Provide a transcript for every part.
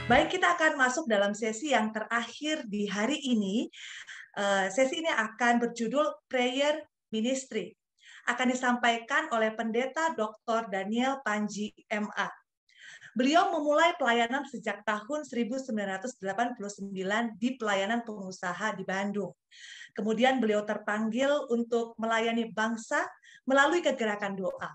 Baik, kita akan masuk dalam sesi yang terakhir di hari ini. Sesi ini akan berjudul Prayer Ministry. Akan disampaikan oleh Pendeta Dr. Daniel Panji, MA. Beliau memulai pelayanan sejak tahun 1989 di pelayanan pengusaha di Bandung. Kemudian beliau terpanggil untuk melayani bangsa melalui kegerakan doa.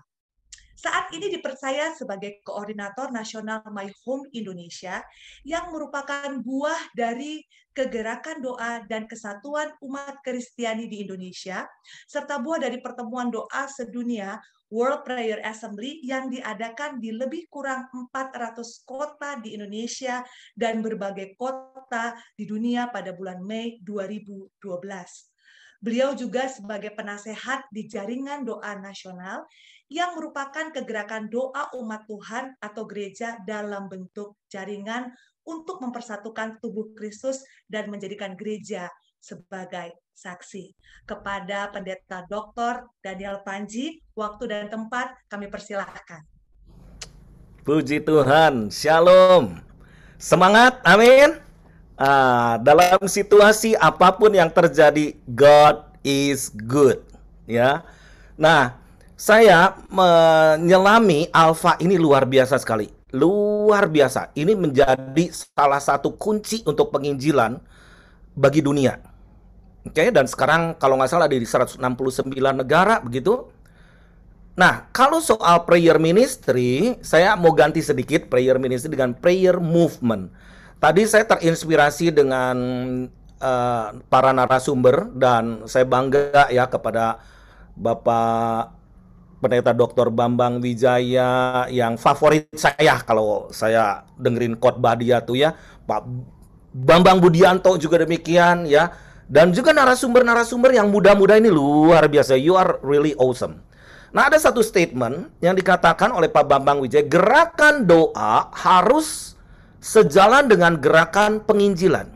Saat ini dipercaya sebagai Koordinator Nasional My Home Indonesia yang merupakan buah dari kegerakan doa dan kesatuan umat Kristiani di Indonesia, serta buah dari pertemuan doa sedunia World Prayer Assembly yang diadakan di lebih kurang 400 kota di Indonesia dan berbagai kota di dunia pada bulan Mei 2012. Beliau juga sebagai penasehat di Jaringan Doa Nasional yang merupakan kegerakan doa umat Tuhan atau gereja dalam bentuk jaringan untuk mempersatukan tubuh Kristus dan menjadikan gereja sebagai saksi. Kepada Pendeta Dr. Daniel Panji, waktu dan tempat kami persilahkan. Puji Tuhan, Shalom. Semangat, amin. Dalam situasi apapun yang terjadi, God is good, ya. Nah, saya menyelami Alfa ini luar biasa sekali, luar biasa. Ini menjadi salah satu kunci untuk penginjilan bagi dunia. Oke, dan sekarang kalau nggak salah ada di 169 negara, begitu. Nah, kalau soal prayer ministry, saya mau ganti sedikit prayer ministry dengan prayer movement. Tadi saya terinspirasi dengan para narasumber dan saya bangga ya kepada Bapak Pendeta Dr. Bambang Wijaya yang favorit saya kalau saya dengerin khotbah dia tuh ya. Pak Bambang Budianto juga demikian ya. Dan juga narasumber-narasumber yang muda-muda ini luar biasa. You are really awesome. Nah, ada satu statement yang dikatakan oleh Pak Bambang Wijaya, gerakan doa harus sejalan dengan gerakan penginjilan.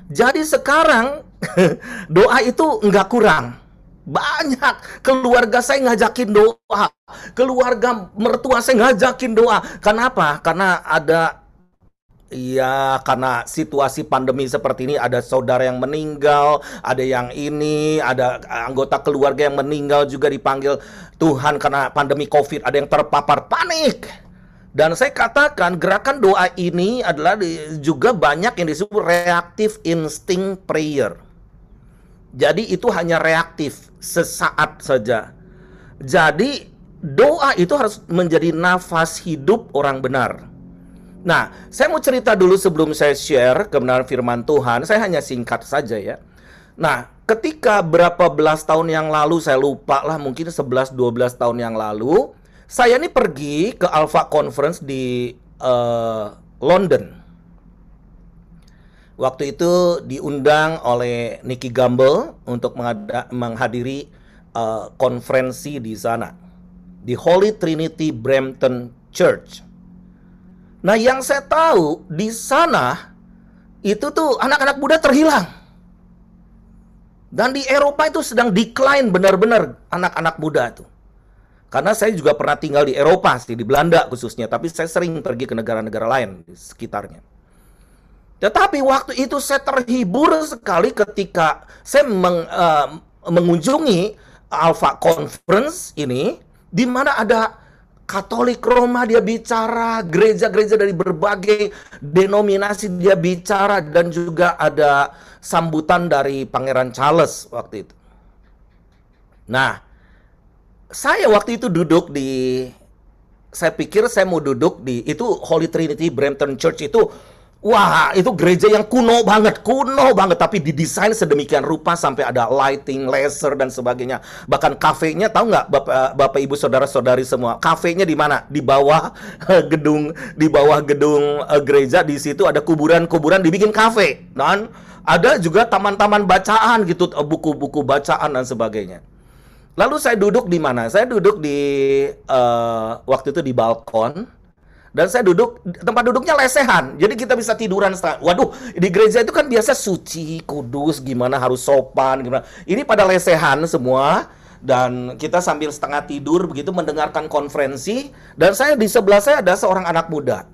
Jadi sekarang doa itu nggak kurang. Banyak keluarga saya ngajakin doa, keluarga mertua saya ngajakin doa. Kenapa? Karena karena situasi pandemi seperti ini, ada saudara yang meninggal, ada yang ini, ada anggota keluarga yang meninggal juga dipanggil Tuhan karena pandemi COVID, ada yang terpapar, panik. Dan saya katakan gerakan doa ini adalah juga banyak yang disebut reactive instinct prayer. Jadi itu hanya reaktif, sesaat saja. Jadi doa itu harus menjadi nafas hidup orang benar. Nah, saya mau cerita dulu sebelum saya share kebenaran firman Tuhan. Saya hanya singkat saja ya. Nah, ketika berapa belas tahun yang lalu, saya lupa lah, mungkin 11-12 tahun yang lalu, saya ini pergi ke Alpha Conference di London. Waktu itu diundang oleh Nicky Gamble untuk menghadiri konferensi di sana, di Holy Trinity Brampton Church. Nah, yang saya tahu di sana itu tuh anak-anak muda terhilang. Dan di Eropa itu sedang decline benar-benar anak-anak muda itu. Karena saya juga pernah tinggal di Eropa sih, di Belanda khususnya, tapi saya sering pergi ke negara-negara lain di sekitarnya. Tetapi waktu itu saya terhibur sekali ketika saya mengunjungi Alpha Conference ini, di mana ada Katolik Roma dia bicara, gereja-gereja dari berbagai denominasi dia bicara, dan juga ada sambutan dari Pangeran Charles waktu itu. Nah, saya waktu itu saya pikir saya mau duduk di, itu Holy Trinity Brampton Church itu, wah itu gereja yang kuno banget, tapi didesain sedemikian rupa sampai ada lighting, laser dan sebagainya. Bahkan kafenya, tahu nggak Bapak Ibu saudara-saudari semua, kafenya di mana? Di bawah gedung, gereja. Di situ ada kuburan dibikin kafe, dan ada juga taman-taman bacaan gitu, buku-buku bacaan dan sebagainya. Lalu saya duduk di mana? Saya duduk di waktu itu di balkon, dan saya tempat duduknya lesehan, jadi kita bisa tiduran. Waduh, di gereja itu kan biasa suci, kudus, gimana harus sopan, gimana. Ini pada lesehan semua, dan kita sambil setengah tidur begitu mendengarkan konferensi. Dan di sebelah saya ada seorang anak muda.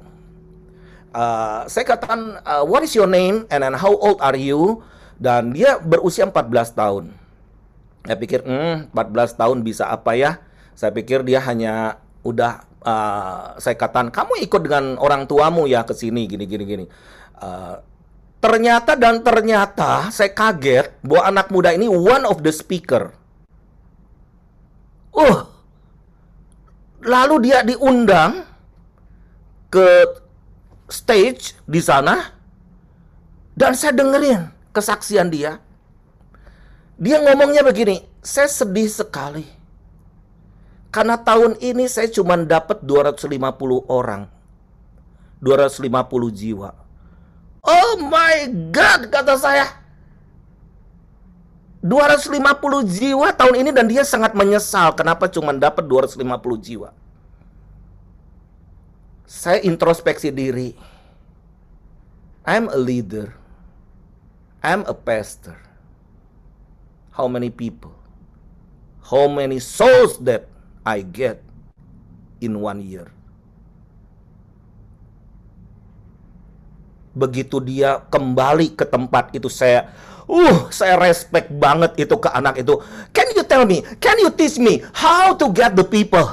Saya katakan, what is your name and then how old are you? Dan dia berusia 14 tahun. Saya pikir 14 tahun bisa apa ya? Saya pikir dia hanya udah saya katakan kamu ikut dengan orang tuamu ya ke sini gini. Ternyata saya kaget bahwa anak muda ini one of the speaker. Lalu dia diundang ke stage di sana dan saya dengerin kesaksian dia. Dia ngomongnya begini, saya sedih sekali. Karena tahun ini saya cuma dapat 250 orang. 250 jiwa. Oh my God, kata saya. 250 jiwa tahun ini dan dia sangat menyesal kenapa cuma dapat 250 jiwa. Saya introspeksi diri. I'm a leader. I'm a pastor. How many people? How many souls that I get in 1 year? Begitu dia kembali ke tempat itu, saya respect banget itu ke anak itu. Can you tell me, can you teach me how to get the people,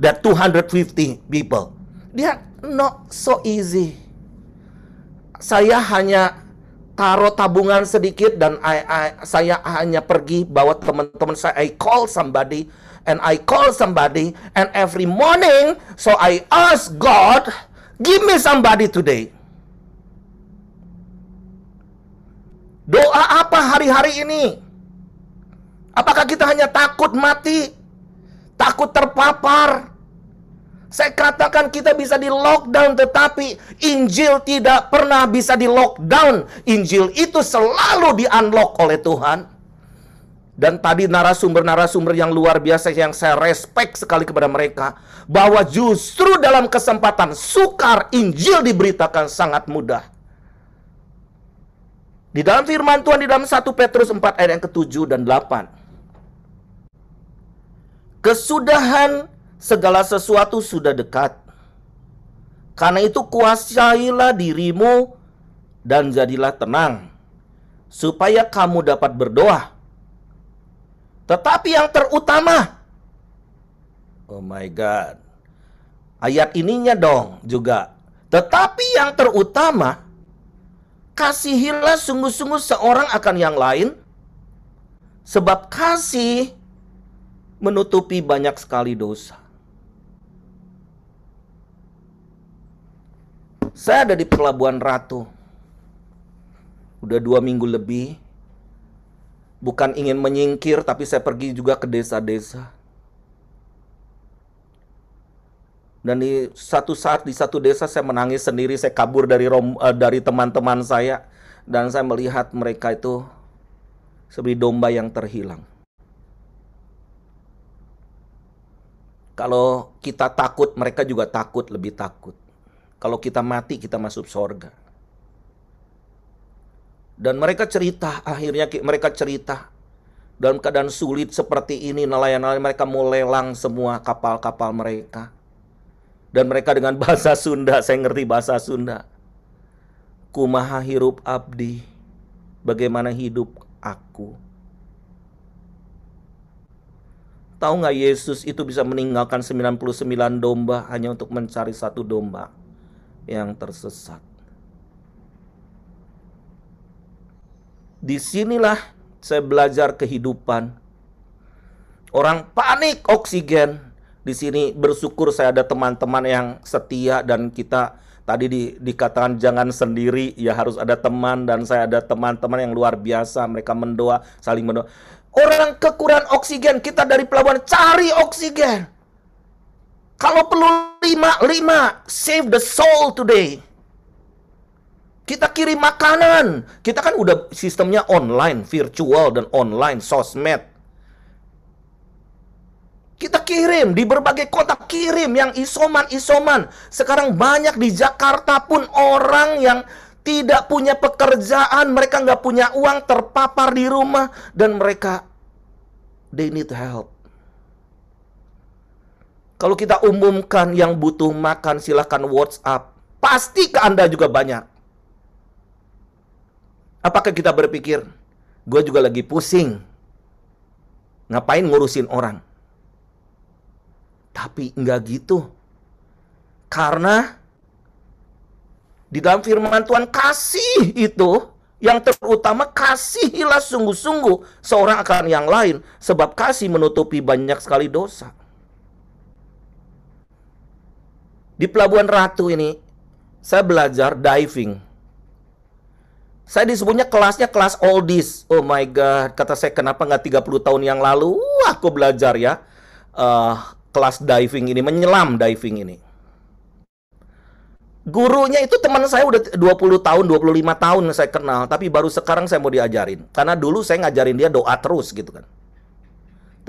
that 250 people? Dia, not so easy. Saya hanya taruh tabungan sedikit dan saya hanya pergi bawa teman-teman saya. I call somebody and every morning, so I ask God, give me somebody today. Doa apa hari-hari ini? Apakah kita hanya takut mati? Takut terpapar? Saya katakan kita bisa di lockdown, tetapi Injil tidak pernah bisa di lockdown. Injil itu selalu di unlock oleh Tuhan. Dan tadi narasumber-narasumber yang luar biasa yang saya respect sekali kepada mereka, bahwa justru dalam kesempatan sukar Injil diberitakan sangat mudah. Di dalam firman Tuhan di dalam 1 Petrus 4 ayat yang ke-7 dan 8. Kesudahan segala sesuatu sudah dekat. Karena itu kuasailah dirimu dan jadilah tenang, supaya kamu dapat berdoa. Tetapi yang terutama, oh my God, ayat ininya dong juga. Tetapi yang terutama, kasihilah sungguh-sungguh seorang akan yang lain, sebab kasih menutupi banyak sekali dosa. Saya ada di Pelabuhan Ratu. Udah 2 minggu lebih. Bukan ingin menyingkir, tapi saya pergi juga ke desa-desa. Dan di satu saat di satu desa saya menangis sendiri. Saya kabur dari teman-teman saya. Dan saya melihat mereka itu seperti domba yang terhilang. Kalau kita takut, mereka juga takut, lebih takut. Kalau kita mati, kita masuk surga. Dan mereka cerita, akhirnya mereka cerita, dalam keadaan sulit seperti ini, nelayan-nelayan mereka mau lelang semua kapal-kapal mereka. Dan mereka dengan bahasa Sunda, saya ngerti bahasa Sunda. Kumaha hirup abdi, bagaimana hidup aku. Tahu nggak Yesus itu bisa meninggalkan 99 domba hanya untuk mencari satu domba yang tersesat. Disinilah saya belajar kehidupan. Orang panik oksigen. Di sini bersyukur saya ada teman-teman yang setia dan kita tadi dikatakan jangan sendiri, ya harus ada teman, dan saya ada teman-teman yang luar biasa, mereka mendoa, saling mendoa. Orang kekurangan oksigen, kita dari pelabuhan cari oksigen. Kalau perlu 5, save the soul today. Kita kirim makanan. Kita kan udah sistemnya online, virtual dan online, sosmed. Kita kirim di berbagai kota, kirim yang isoman. Sekarang banyak di Jakarta pun orang yang tidak punya pekerjaan, mereka nggak punya uang, terpapar di rumah, dan mereka they need help. Kalau kita umumkan yang butuh makan, silahkan WhatsApp. Pasti ke Anda juga banyak. Apakah kita berpikir, gue juga lagi pusing, ngapain ngurusin orang? Tapi enggak gitu. Karena di dalam firman Tuhan, kasih itu yang terutama, kasihilah sungguh-sungguh seorang akan yang lain, sebab kasih menutupi banyak sekali dosa. Di Pelabuhan Ratu ini, saya belajar diving. Saya disebutnya kelasnya kelas oldies. Oh my God, kata saya, kenapa nggak 30 tahun yang lalu? Aku belajar ya, kelas diving ini, menyelam diving ini. Gurunya itu teman saya udah 20 tahun, 25 tahun saya kenal. Tapi baru sekarang saya mau diajarin. Karena dulu saya ngajarin dia doa terus gitu kan.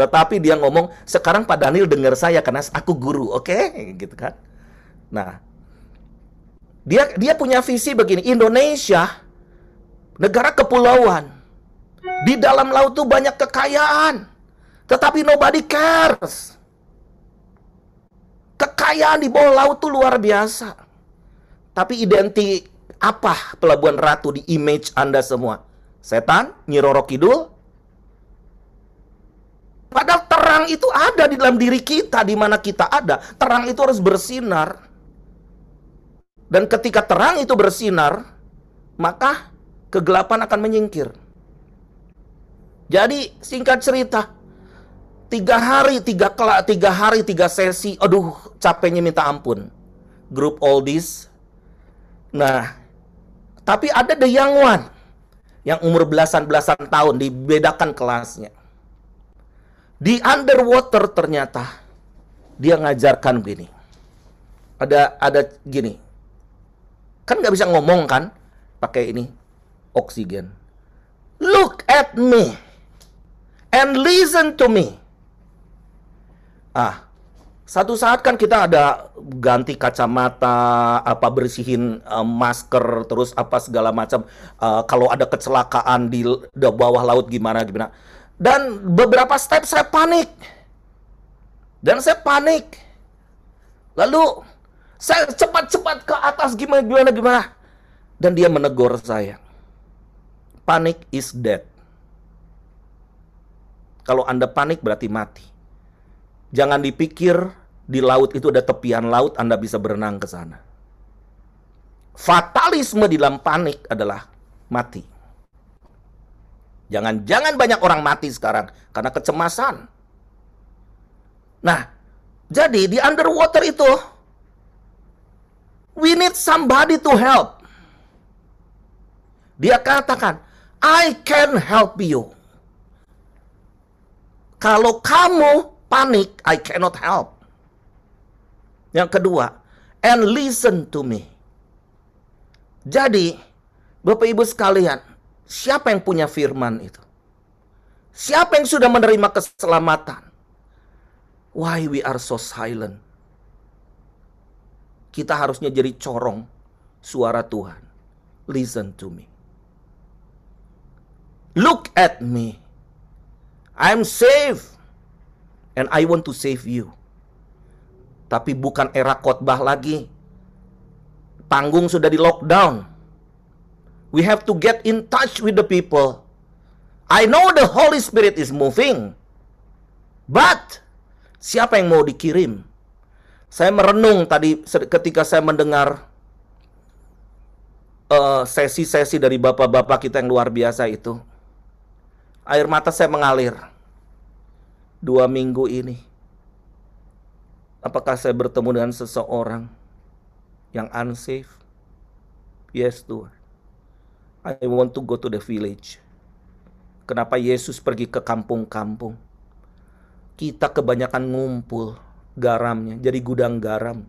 Tetapi dia ngomong, sekarang Pak Daniel dengar saya karena aku guru, oke? Gitu kan. Nah, dia punya visi begini, Indonesia negara kepulauan. Di dalam laut tuh banyak kekayaan. Tetapi nobody cares. Kekayaan di bawah laut tuh luar biasa. Tapi identik apa Pelabuhan Ratu di image Anda semua? Setan, Nyi Roro Kidul. Padahal terang itu ada di dalam diri kita, di mana kita ada. Terang itu harus bersinar. Dan ketika terang itu bersinar, maka kegelapan akan menyingkir. Jadi singkat cerita, 3 hari 3 sesi, aduh capeknya minta ampun. Grup oldies. Nah, tapi ada the young one yang umur belasan tahun, dibedakan kelasnya. Di underwater ternyata dia ngajarkan begini. Ada gini. Kan nggak bisa ngomong kan pakai ini oksigen. Look at me and listen to me. Satu saat kan kita ada ganti kacamata, apa bersihin masker, terus apa segala macam. Kalau ada kecelakaan di bawah laut gimana. Dan beberapa step saya panik. Lalu saya cepat-cepat ke atas gimana. Dan dia menegur saya. Panic is dead. Kalau Anda panik berarti mati. Jangan dipikir di laut itu ada tepian laut, Anda bisa berenang ke sana. Fatalisme di dalam panik adalah mati. Jangan banyak orang mati sekarang karena kecemasan. Nah, jadi di underwater itu, we need somebody to help. Dia katakan, I can help you. Kalau kamu panik, I cannot help. Yang kedua, and listen to me. Jadi, Bapak Ibu sekalian, siapa yang punya firman itu? Siapa yang sudah menerima keselamatan? Why we are so silent? Kita harusnya jadi corong suara Tuhan. Listen to me. Look at me. I'm saved. And I want to save you. Tapi bukan era khotbah lagi. Panggung sudah di lockdown. We have to get in touch with the people. I know the Holy Spirit is moving. But siapa yang mau dikirim? Saya merenung tadi ketika saya mendengar sesi-sesi dari bapak-bapak kita yang luar biasa itu. Air mata saya mengalir. 2 minggu ini, apakah saya bertemu dengan seseorang yang unsafe? Yes, Tuhan. I want to go to the village. Kenapa Yesus pergi ke kampung-kampung? Kita kebanyakan ngumpul garamnya, jadi gudang garam.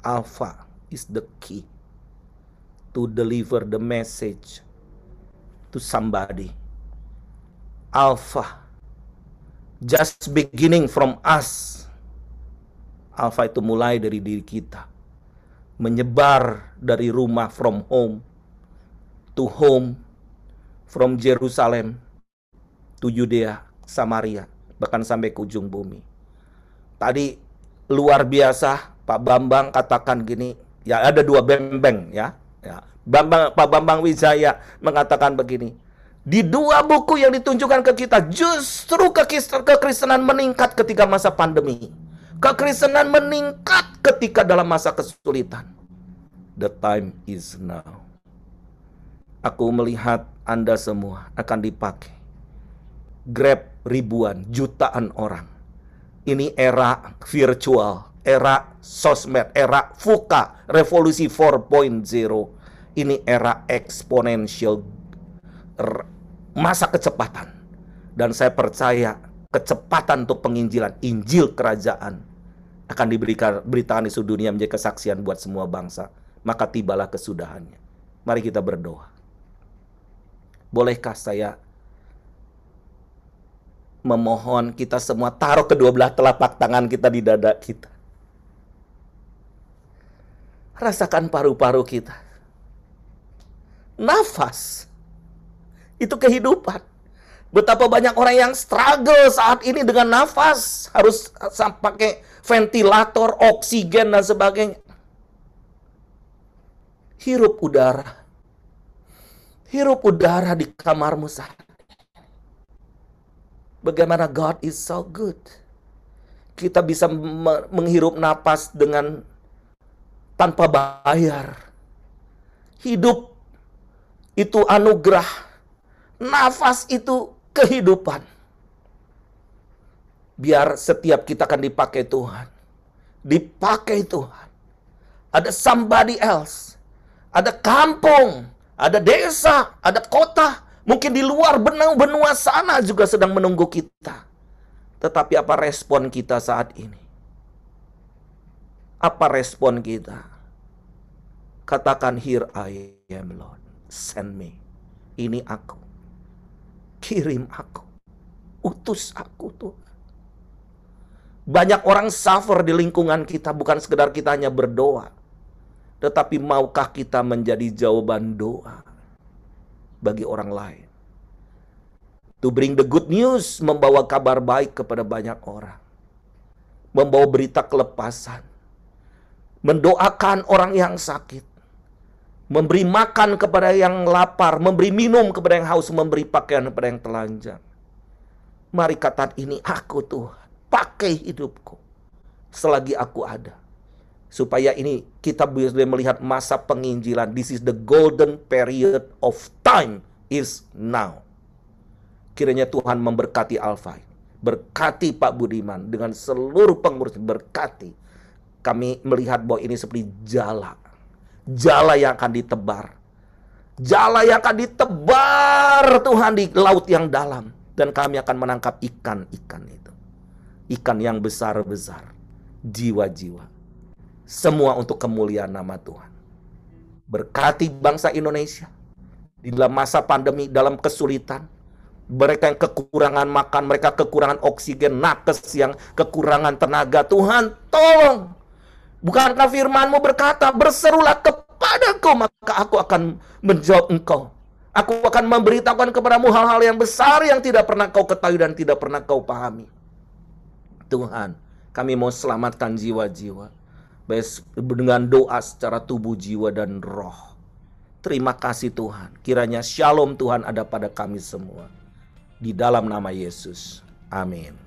Alpha is the key to deliver the message to somebody. Alpha just beginning from us. Alpha itu mulai dari diri kita, menyebar dari rumah, from home to home, from Jerusalem to Yudea, Samaria, bahkan sampai ke ujung bumi. Tadi luar biasa. Pak Bambang katakan gini, ya ada dua Bembeng ya. Pak Bambang Wijaya mengatakan begini, di dua buku yang ditunjukkan ke kita, justru kekristenan meningkat ketika masa pandemi. Kekristenan meningkat ketika dalam masa kesulitan. The time is now. Aku melihat Anda semua akan dipakai. Grab ribuan, jutaan orang. Ini era virtual, era sosmed, era VUCA, revolusi 4.0. Ini era eksponensial, masa kecepatan. Dan saya percaya kecepatan untuk penginjilan, Injil kerajaan akan diberitakan di seluruh dunia menjadi kesaksian buat semua bangsa. Maka tibalah kesudahannya. Mari kita berdoa. Bolehkah saya memohon kita semua taruh kedua belah telapak tangan kita di dada kita. Rasakan paru-paru kita. Nafas itu kehidupan. Betapa banyak orang yang struggle saat ini dengan nafas, harus pakai ventilator, oksigen dan sebagainya. Hirup udara. Hirup udara di kamarmu saat ini. Bagaimana God is so good. Kita bisa menghirup napas dengan tanpa bayar. Hidup itu anugerah. Nafas itu kehidupan. Biar setiap kita akan dipakai Tuhan. Dipakai Tuhan. Ada somebody else. Ada kampung. Ada desa. Ada kota. Mungkin di luar benua sana juga sedang menunggu kita. Tetapi apa respon kita saat ini? Apa respon kita? Katakan, here I am Lord. Send me. Ini aku. Kirim aku. Utus aku Tuhan. Banyak orang suffer di lingkungan kita. Bukan sekedar kita hanya berdoa. Tetapi maukah kita menjadi jawaban doa bagi orang lain? To bring the good news. Membawa kabar baik kepada banyak orang. Membawa berita kelepasan. Mendoakan orang yang sakit. Memberi makan kepada yang lapar, memberi minum kepada yang haus, memberi pakaian kepada yang telanjang. Mari katakan, ini aku Tuhan, pakai hidupku selagi aku ada. Supaya ini kita bisa melihat masa penginjilan. This is the golden period of time is now. Kiranya Tuhan memberkati Alpha, berkati Pak Budiman dengan seluruh pengurus, berkati. Kami melihat bahwa ini seperti jala. Jala yang akan ditebar. Jala yang akan ditebar Tuhan di laut yang dalam. Dan kami akan menangkap ikan-ikan itu. Ikan yang besar-besar. Jiwa-jiwa. Semua untuk kemuliaan nama Tuhan. Berkati bangsa Indonesia. Di dalam masa pandemi, dalam kesulitan. Mereka yang kekurangan makan, mereka kekurangan oksigen, nakes yang kekurangan tenaga. Tuhan tolong. Bukankah firman-Mu berkata, berserulah kepadaku, maka aku akan menjawab engkau. Aku akan memberitahukan kepadamu hal-hal yang besar yang tidak pernah kau ketahui dan tidak pernah kau pahami. Tuhan, kami mau selamatkan jiwa-jiwa. Dengan doa secara tubuh, jiwa, dan roh. Terima kasih Tuhan. Kiranya shalom Tuhan ada pada kami semua. Di dalam nama Yesus. Amin.